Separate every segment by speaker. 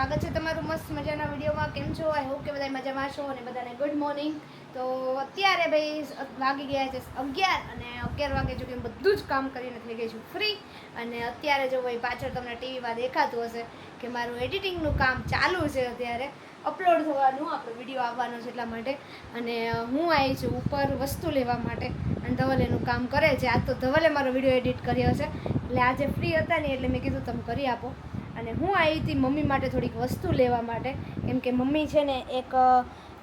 Speaker 1: સ્વાગત છે તમારું મસ્ત મજાના વિડીયોમાં. કેમ છો? આઈ હોપ કે બધા મજામાં છો અને બધાને ગુડ મોર્નિંગ. તો અત્યારે ભાઈ વાગી ગયા છે 11 અને 11 વાગે જો કે બધું જ કામ કરીને થઈ ગઈ છું ફ્રી. અને અત્યારે જો ભાઈ પાછળ તમને ટીવીમાં દેખાતું હશે કે મારું એડિટિંગનું કામ ચાલુ છે. અત્યારે અપલોડ થવાનું આપણો વિડીયો આવવાનો છે એટલા માટે. અને હું આવી છું ઉપર વસ્તુ લેવા માટે અને ધવલ એનું કામ કરે છે. આજ તો ધવલે મારો વિડીયો એડિટ કર્યો છે એટલે આજે ફ્રી હતા ને એટલે મેં કીધું તમે કરી આપો. અને હું આવી હતી મમ્મી માટે થોડીક વસ્તુ લેવા માટે, કેમ કે મમ્મી છે ને એક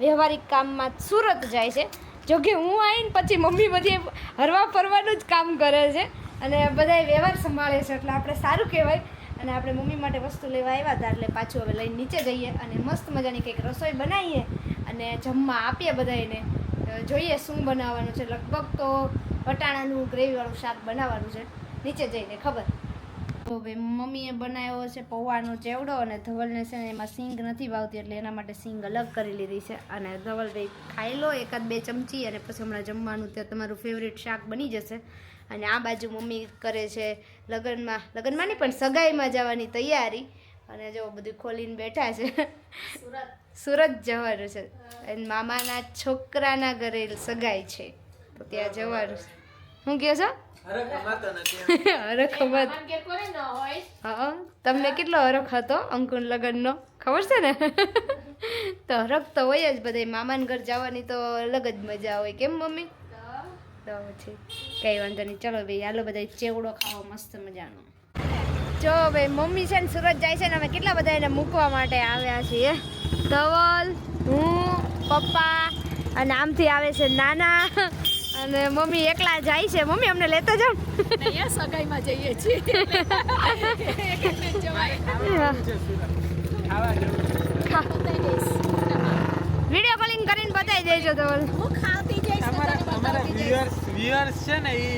Speaker 1: વ્યવહારિક કામમાં સુરત જાય છે. જોકે હું આવીને પછી મમ્મી બધી હરવા ફરવાનું જ કામ કરે છે અને બધા વ્યવહાર સંભાળે છે એટલે આપણે સારું કહેવાય. અને આપણે મમ્મી માટે વસ્તુ લેવા આવ્યા હતા એટલે પાછું હવે લઈને નીચે જઈએ અને મસ્ત મજાની કંઈક રસોઈ બનાવીએ અને જમવા આપીએ બધાને. જોઈએ શું બનાવવાનું છે. લગભગ તો વટાણાનું ગ્રેવીવાળું શાક બનાવવાનું છે, નીચે જઈને ખબર. તો ભાઈ મમ્મીએ બનાવ્યો છે પૌવાનો ચેવડો અને ધવલને છે ને એમાં સિંગ નથી ભાવતી એટલે એના માટે સિંગ અલગ કરી લીધી છે. અને ધવલભાઈ ખાઈ લો 1-2 ચમચી અને પછી હમણાં જમવાનું ત્યાં તમારું ફેવરેટ શાક બની જશે. અને આ બાજુ મમ્મી કરે છે લગ્નમાં નહીં પણ સગાઈમાં જવાની તૈયારી. અને જો બધું ખોલીને બેઠા છે. સુરત જવાનું છે અને મામાના છોકરાના ઘરે સગાઈ છે તો ત્યાં જવાનું છે. શું કહો છો? તમને કેટલો હરખ હતો અંકુર લગ્નનો ખબર છે ને? તો હરખ તો હોય જ બધે. મામાના ઘર જવાની તો અલગ જ મજા હોય, કેમ મમ્મી? તો પછી કઈ વાંધો નહીં. ચલો ભાઈ હાલો બધા ચેવડો ખાવો મસ્ત મજાનો. જો ભાઈ મમ્મી છે ને સુરત જાય છે ને અમે કેટલા બધા એને મૂકવા માટે આવ્યા છીએ. ધવલ, હું, પપ્પા અને આમથી આવે છે નાના અને મમ્મી એકલા જાય છે. મમ્મી અમને લેતા જાવ.
Speaker 2: સગાઈમાં જઈએ છીએ.
Speaker 1: વિડીયો કોલિંગ કરીને બતાવી દેજો ધવલ.
Speaker 2: હું ખાતી જઈશ.
Speaker 3: અમારા વ્યુઅર્સ છે ને એ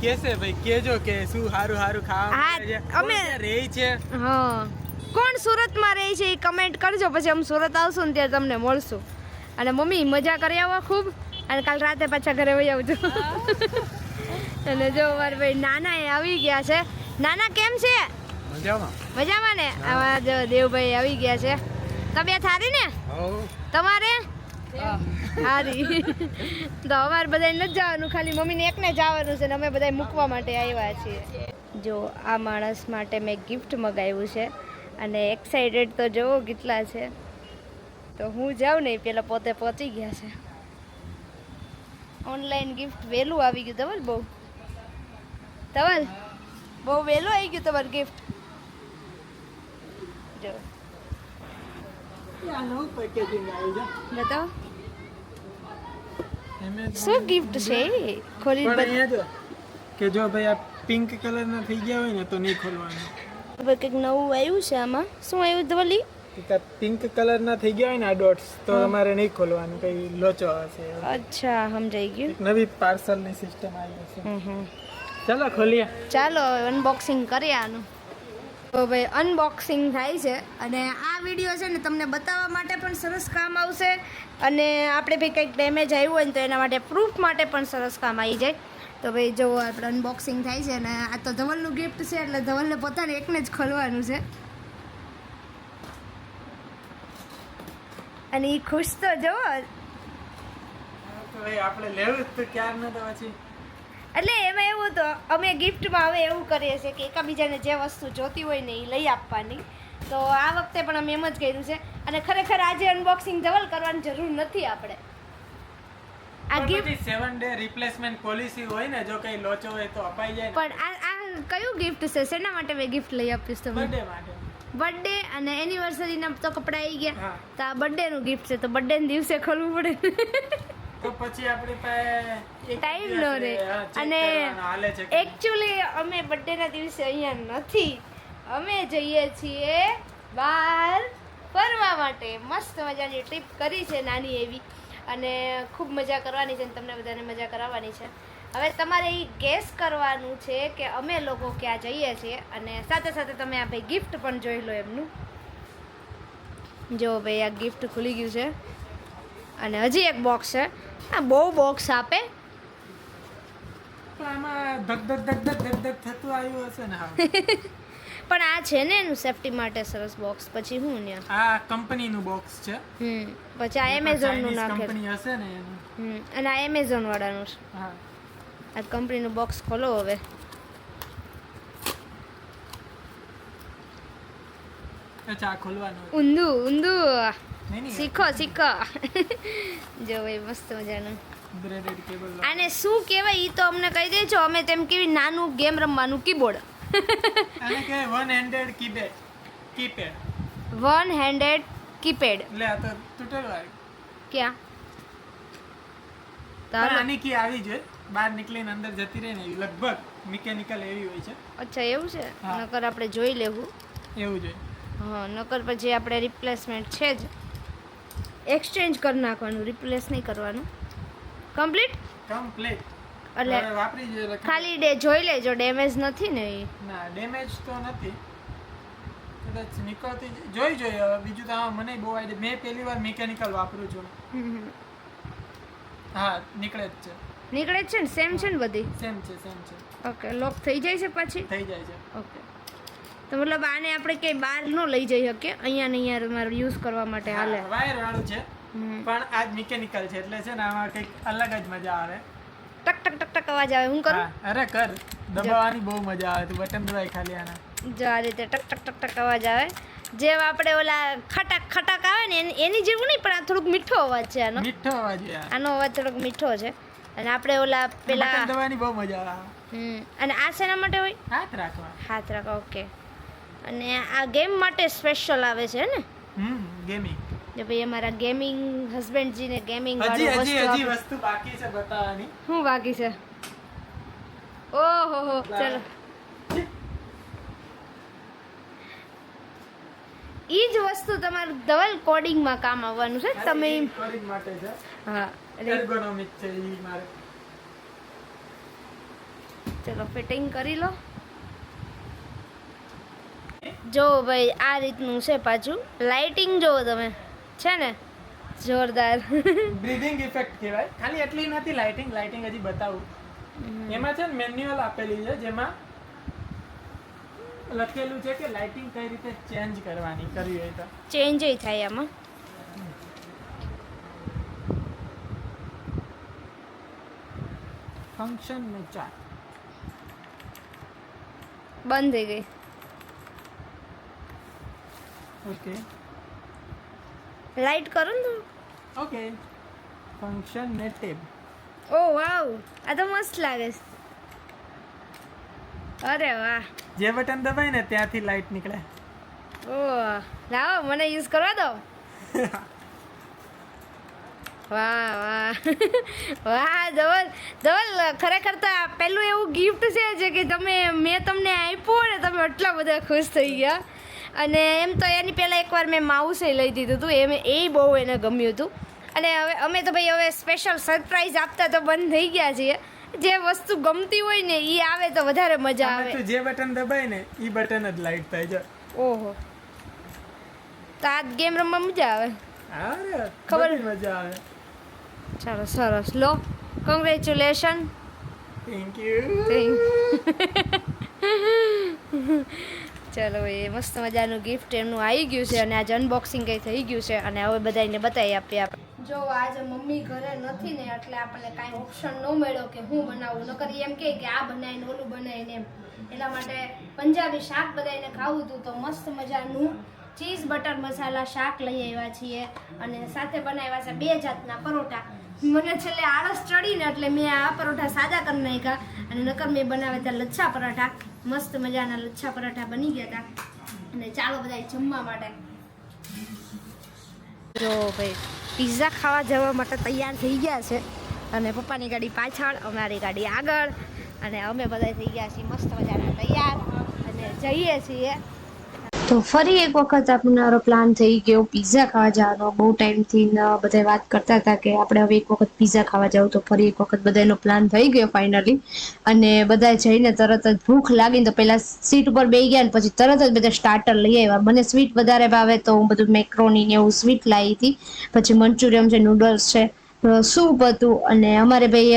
Speaker 3: કેસે ભાઈ કેજો કે શું સારું સારું ખાવા મળે છે.
Speaker 1: અમે
Speaker 3: રહી છે.
Speaker 1: હા, કોણ સુરતમાં રહે છે એ કમેન્ટ કરજો, પછી અમે સુરત આવશું ને ત્યારે તમને મળશું. અને મમ્મી મજા કરી આવો ખૂબ અને કાલ રાતે પાછા ઘરે વહી આવજો. અને જો મારા ભાઈ નાના એ આવી ગયા છે. નાના કેમ છે? મજામાં ને? આવા જો દેવભાઈ આવી ગયા છે. તબિયત સારી ને તમારે? સારી. તો અમારે બધાને નથી જવાનું, ખાલી મમ્મીને એકને જવાનું છે ને અમે બધા મૂકવા માટે આવ્યા છીએ. જો આ માણસ માટે મેં ગિફ્ટ મગાવ્યું છે અને એક્સાઇટેડ તો જોવો કેટલા છે. તો હું જાઉં ને પેલા પોતે પહોંચી ગયા છે. ઓનલાઈન ગિફ્ટ વહેલું આવી ગયું ધવલ, બહુ વહેલું આવી ગયું તમારું ગિફ્ટ. જો બતાવો શું ગિફ્ટ છે ખોલી
Speaker 3: કે જો ભાઈ આ પિંક કલર ના થઈ ગયા હોય ને તો નહીં ખોલવાનું.
Speaker 1: કંઈક નવું આવ્યું છે આમાં. શું આવ્યું ધવલી?
Speaker 3: પિંક કલર ના થઈ ગયા હોય ને આ ડોટ્સ તો તમારે નહીં ખોલવાનું, કઈ લોચો હશે.
Speaker 1: અચ્છા સમજાઈ ગયું.
Speaker 3: નવી પાર્સલ ની સિસ્ટમ આવી છે. ચાલો ખોલીએ.
Speaker 1: ચાલો અનબોક્સિંગ કરીએ આનું. તો ભાઈ અનબોક્સિંગ થાય છે અને આ વિડીયો છે ને તમને બતાવવા માટે પણ સરસ કામ આવશે અને આપણે ભાઈ કંઈક ડેમેજ આવ્યું હોય ને તો એના માટે પ્રૂફ માટે પણ સરસ કામ આવી જાય. તો ભાઈ જો આપણે અનબોક્સિંગ થાય છે અને આ તો ધવલનું ગિફ્ટ છે એટલે ધવલને પોતાને એકને જ ખોલવાનું છે. અને એ ખુશ તો જોવો.
Speaker 3: આપણે લેવું તો ક્યાર ન તો પછી
Speaker 1: એટલે એમાં એવું તો અમે ગિફ્ટમાં હવે એવું કરીએ છીએ કે એકબીજાને જે વસ્તુ જોતી હોય ને એ લઈ આપવાની. તો આ વખતે પણ અમે એમ જ કર્યું છે અને ખરેખર આજે અનબોક્સિંગ ધવલ કરવાની જરૂર નથી આપણે. આ ગિફ્ટ
Speaker 3: 7 ડે રિપ્લેસમેન્ટ પોલિસી હોય ને, જો કઈ લોચો હોય તો અપાઈ જાય.
Speaker 1: પણ આ કયું ગિફ્ટ છે? શેના માટે મેં ગિફ્ટ લઈ આપીશ તમને?
Speaker 3: બર્થડે માટે.
Speaker 1: બર્થડે અને એનિવર્સરીના તો કપડાં આવી ગયા. તો આ બર્થડેનું ગિફ્ટ છે તો બર્થડેના દિવસે ખોલવું પડે.
Speaker 3: તો પછી આપણી પાસે
Speaker 1: ટાઈમ ન રહે. અને એકચ્યુઅલી અમે બર્થડેના દિવસે અહીંયા નથી, અમે જઈએ છીએ બહાર ફરવા માટે. મસ્ત મજાની ટ્રીપ કરી છે નાની એવી અને ખૂબ મજા કરવાની છે અને તમને બધાને મજા કરાવવાની છે. હવે તમારે એ ગેસ કરવાનું છે કે અમે લોકો ક્યાં જઈએ છીએ અને સાથે સાથે તમે આ ભાઈ ગિફ્ટ પણ જોઈ લો એમનું. જો ભાઈ આ ગિફ્ટ ખુલી ગયું છે અને હજી એક બોક્સ છે. આ બહુ બોક્સ આપે
Speaker 3: આમાં ધક ધક ધક ધક ધક ધક થતું આવ્યું હશે ને.
Speaker 1: પણ આ છે ને એનું સેફટી માટે સરસ બોક્સ. પછી હું ને
Speaker 3: આ કંપનીનું બોક્સ છે.
Speaker 1: પછી આ એમેઝોન નું નાખે
Speaker 3: કંપની હશે ને એનું.
Speaker 1: અને આ એમેઝોન વાળાનું છે.
Speaker 3: હા
Speaker 1: આ કંપનીનું બોક્સ ખોલો હવે.
Speaker 3: અચ્છા આ ખોલવાનું
Speaker 1: ઊંધું
Speaker 3: નહીં
Speaker 1: શીખો જો ભાઈ મસ્ત મજાનું.
Speaker 3: બ્રેડેડ કેબલ.
Speaker 1: આને શું કહેવાય ઈ તો અમને કહી દેજો. અમે તેમ કેવી નાનું ગેમ રમવાનું કીબોર્ડ.
Speaker 3: આને કહેવાય one handed keypad.
Speaker 1: One handed keypad.
Speaker 3: એટલે આ તો તૂટેલું આવ્યું.
Speaker 1: ક્યાં
Speaker 3: પણ આની કી આવી છે બહાર નીકળીને અંદર જતી રહે ને એવી લગભગ મિકેનિકલ એવી હોય છે.
Speaker 1: અચ્છા એવું છે.
Speaker 3: હા.
Speaker 1: નકર આપણે જોઈ લેવું.
Speaker 3: એવું જોઈએ.
Speaker 1: હા નકર પછી આપણે રિપ્લેસમેન્ટ છે જ એક્સચેન્જ કરી નાખવાનું. રિપ્લેસ નહીં કરવાનું. કમ્પ્લીટ એટલે
Speaker 3: વાપરી જોઈએ.
Speaker 1: ખાલી જોઈ લેજો ડેમેજ નથી ને એ.
Speaker 3: ના ડેમેજ તો નથી કદાચ નીકળતી જોઈ જોઈએ. હવે બીજું તો આમાં મને બહુ આઈડિયા. મેં પહેલી વાર મિકેનિકલ વાપરું છું. હા નીકળે જ છે.
Speaker 1: નીકળે જ છે ને. સેમ છે ને બધી.
Speaker 3: સેમ છે.
Speaker 1: ઓકે લોક થઈ જાય છે પછી.
Speaker 3: થઈ જાય છે.
Speaker 1: ઓકે તો મતલબ આને આપણે ક્યાંય બહાર ન લઈ જઈ શકીએ. અહીંયા ને અહીંયા તમારે યુઝ કરવા માટે હાલે.
Speaker 3: વાયર વાળું છે પણ આ મિકેનિકલ છે એટલે છે ને આમાં કંઈક અલગ જ મજા આવે.
Speaker 1: ટક ટક ટક ટક અવાજ આવે. હું કરું.
Speaker 3: અરે કર દબાવવાની બહુ મજા આવે. તું બટન દબાઈ ખાલી આના.
Speaker 1: જો આ રીતે ટક ટક ટક ટક અવાજ આવે. જેમ આપણે ઓલા ખટક ખટક આવે ને એની જેવું નહીં પણ આ થોડુંક મીઠો અવાજ છે આનો.
Speaker 3: મીઠો અવાજ
Speaker 1: આનો અવાજ થોડોક મીઠો છે. અને આપણે ઓલા પેલા
Speaker 3: બટન દબાવવાની બહુ મજા આવે.
Speaker 1: અને આ શેના માટે હોય.
Speaker 3: હાથ રાખવા.
Speaker 1: હાથ રાખો. ઓકે અને આ ગેમ માટે સ્પેશિયલ આવે છે ને.
Speaker 3: ગેમિંગ.
Speaker 1: જો ભાઈ અમારા ગેમિંગ હસબન્ડજીને ગેમિંગ
Speaker 3: હજી વસ્તુ બાકી છે બતાવવાની.
Speaker 1: શું બાકી છે. ઓહો હો ચલો ઈ જ વસ્તુ તમારું ધવલ કોડિંગમાં કામ આવવાનું છે. તમે
Speaker 3: કોડિંગ માટે છે.
Speaker 1: હા
Speaker 3: એર્ગોનોમિક છે ઈ મારે.
Speaker 1: ચલો ફિટિંગ કરી લો. જો ભાઈ આ રીતનું છે. પાછું લાઇટિંગ જોવો તમે છે ને જોરદાર.
Speaker 3: બ્રીથિંગ ઇફેક્ટ કહેવાય. ખાલી એટલી નથી લાઇટિંગ હજી બતાવું. એમાં છે ને મેન્યુઅલ આપેલી છે જેમાં લખેલું છે કે લાઇટિંગ કઈ રીતે ચેન્જ કરવી હોય તો
Speaker 1: ચેન્જ થાય આમાં.
Speaker 3: ફંક્શન મે ચાર
Speaker 1: બંધ થઈ ગઈ.
Speaker 3: ઓકે
Speaker 1: લાઇટ કરો ને.
Speaker 3: ઓકે ફંક્શન ને ટેબ.
Speaker 1: ઓ વાવ આ તો મસ્ત લાગે છે. અરે વાહ.
Speaker 3: જે બટન દબાય ને ત્યાંથી લાઇટ નીકળે.
Speaker 1: ઓ લાવો મને યુઝ કરવા દો. વાહ વાહ વાહ ધવલ ખરેખર તો પહેલું એવું ગિફ્ટ છે કે મેં તમને આપ્યું ને તમે એટલા બધા ખુશ થઈ ગયા. અને એમ તો એની પહેલાં એકવાર મેં માઉસે લઈ દીધું હતું. એ બહુ એને ગમ્યું હતું. અને અમે તો ભાઈ હવે સ્પેશિયલ સરપ્રાઈઝ આપતા તો બંધ થઈ ગયા છીએ. જે વસ્તુ ગમતી હોય ને એ આવે તો વધારે મજા આવે.
Speaker 3: તો જે બટન દબાય ને એ બટન જ લાઈટ થાય છે.
Speaker 1: ઓહો તો આ ગેમ રમવા મજા આવે.
Speaker 3: અરે
Speaker 1: ખબર
Speaker 3: મજા આવે.
Speaker 1: ચાલો સરસ લો કોંગ્રેચ્યુલેશન.
Speaker 3: Thank you.
Speaker 1: ચલો એ મસ્ત મજાનું ગિફ્ટ એમનું આવી ગયું છે. અને આજે અનબોક્સિંગ કંઈ થઈ ગયું છે અને હવે બધાને બતાવી આપીએ આપણે. જો આજે મમ્મી ઘરે નથી ને એટલે આપણને કાંઈ ઓપ્શન ન મળ્યો કે હું બનાવું. નકર એમ કે આ બનાવીને ઓલું બનાવીને એમ. એટલા માટે પંજાબી શાક બધાને ખાવું હતું તો મસ્ત મજાનું ચીઝ બટર મસાલા શાક લઈ આવ્યા છીએ. અને સાથે બનાવ્યા છે 2 જાતના પરોઠા. મને છેલ્લે આળસ ચડીને એટલે મેં આ પરોઠા સાદા કરી નાખ્યા. અને નકર મેં બનાવ્યા હતા લચ્છા પરાઠા. મસ્ત મજાના લચ્છા પરાઠા બની ગયા હતા. અને ચાલો બધા જમવા માટે. જો ભાઈ પિઝા ખાવા જવા માટે તૈયાર થઈ ગયા છે. અને પપ્પાની ગાડી પાછળ અમારી ગાડી આગળ. અને અમે બધા થઈ ગયા છીએ મસ્ત મજાના તૈયાર અને જઈએ છીએ. તો ફરી એક વખત આપણો પ્લાન થઈ ગયો પિઝા ખાવા જવાનો. બહુ ટાઈમથી બધા વાત કરતા હતા કે આપણે હવે એક વખત પિઝા ખાવા જવું. તો ફરી એક વખત બધાનો પ્લાન થઈ ગયો ફાઇનલી. અને બધા જઈને તરત જ ભૂખ લાગીને તો પહેલાં સીટ ઉપર બેસી ગયા ને પછી તરત જ બધા સ્ટાર્ટર લઈ આવ્યા. મને સ્વીટ વધારે ભાવે તો હું બધું મેક્રોની ને એવું સ્વીટ લાવી હતી. પછી મંચુરિયમ છે, નૂડલ્સ છે સૂપ હતું અને અમારે ભાઈ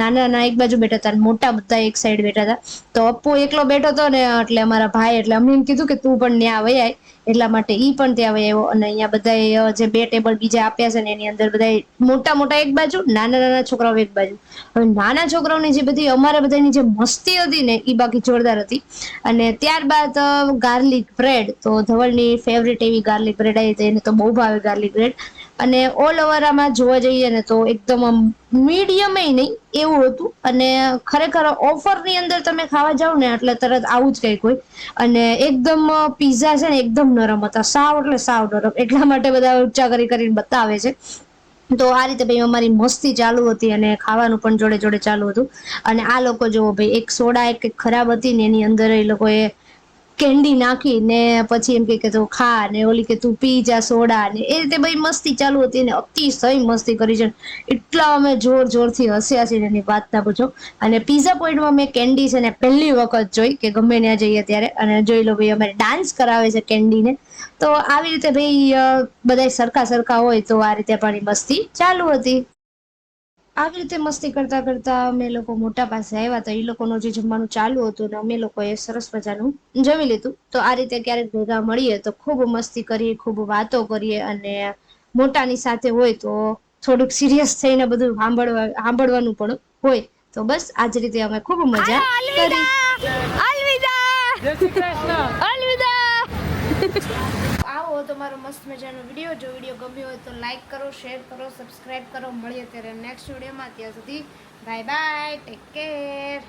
Speaker 1: નાના નાના એક બાજુ બેઠા હતા અને મોટા બધા એક સાઈડ બેઠા હતા. તો અપ્પુ એકલો બેઠો હતો ને એટલે અમારા ભાઈ એટલે અમને એમ કીધું કે તું પણ ત્યાં વહી આય, એટલા માટે ઈ પણ ત્યાં વહી આવ્યો. અને અહીંયા બધા જે 2 ટેબલ બીજા આપ્યા છે ને એની અંદર બધા મોટા મોટા એક બાજુ, નાના નાના છોકરાઓ એક બાજુ. હવે નાના છોકરાઓની જે બધી અમારા બધાની જે મસ્તી હતી ને એ બાકી જોરદાર હતી. અને ત્યારબાદ ગાર્લિક બ્રેડ, તો ધવલની ફેવરેટ એવી ગાર્લિક બ્રેડ આવી હતી, એને તો બહુ ભાવે ગાર્લિક બ્રેડ. અને ઓલ ઓવર આમાં જોવા જઈએ ને તો એકદમ આમ મીડિયમ નહીં એવું હતું. અને ખરેખર ઓફરની અંદર તમે ખાવા જાવ ને એટલે તરત આવું જ કંઈક હોય. અને એકદમ પીઝા છે ને એકદમ નરમ હતા, સાવ એટલે સાવ નરમ, એટલા માટે બધા ઊંચા કરી કરીને બતાવે છે. તો આ રીતે ભાઈ અમારી મસ્તી ચાલુ હતી અને ખાવાનું પણ જોડે જોડે ચાલુ હતું. અને આ લોકો જોવો ભાઈ, એક સોડા એક ખરાબ હતી ને એની અંદર એ લોકોએ કેન્ડી નાખી ને પછી એમ કે તું ખા, ને ઓલી કે તું પી જા સોડા, ને એ રીતે ભાઈ મસ્તી ચાલુ હતી ને અતિશય મસ્તી કરી છે. એટલા અમે જોર જોરથી હસ્યા છીએ એની વાત ના પૂછો. અને પીઝા પોઈન્ટમાં મેં કેન્ડી છે ને પહેલી વખત જોઈ કે ગમે ત્યાં જઈએ ત્યારે. અને જોઈ લો ભાઈ અમારે ડાન્સ કરાવે છે કેન્ડીને. તો આવી રીતે ભાઈ બધા સરખા સરખા હોય તો આ રીતે પણ મસ્તી ચાલુ હતી. આવી રીતે મસ્તી કરતા કરતા અમે લોકો મોટા પાસે આવ્યા તો એ લોકોનું જે જમવાનું ચાલુ હતું ને અમે લોકોએ સરસ મજાનું જમી લીધું. તો આ રીતે ક્યારેક ભેગા મળીએ તો ખૂબ મસ્તી કરીએ, ખૂબ વાતો કરીએ. અને મોટાની સાથે હોય તો થોડુંક સિરિયસ થઈને બધું સાંભળવાનું પણ હોય. તો બસ આજ રીતે અમે ખૂબ મજા કરી.
Speaker 3: જય શ્રી કૃષ્ણ.
Speaker 1: આવો તમારો મસ્ત મજાનો વિડીયો. જો વિડીયો ગમ્યો હોય તો લાઈક કરો, શેર કરો, સબસ્ક્રાઇબ કરો. મળીએ ત્યારે નેક્સ્ટ વિડીયોમાં. ત્યાં સુધી બાય બાય, ટેક કેર.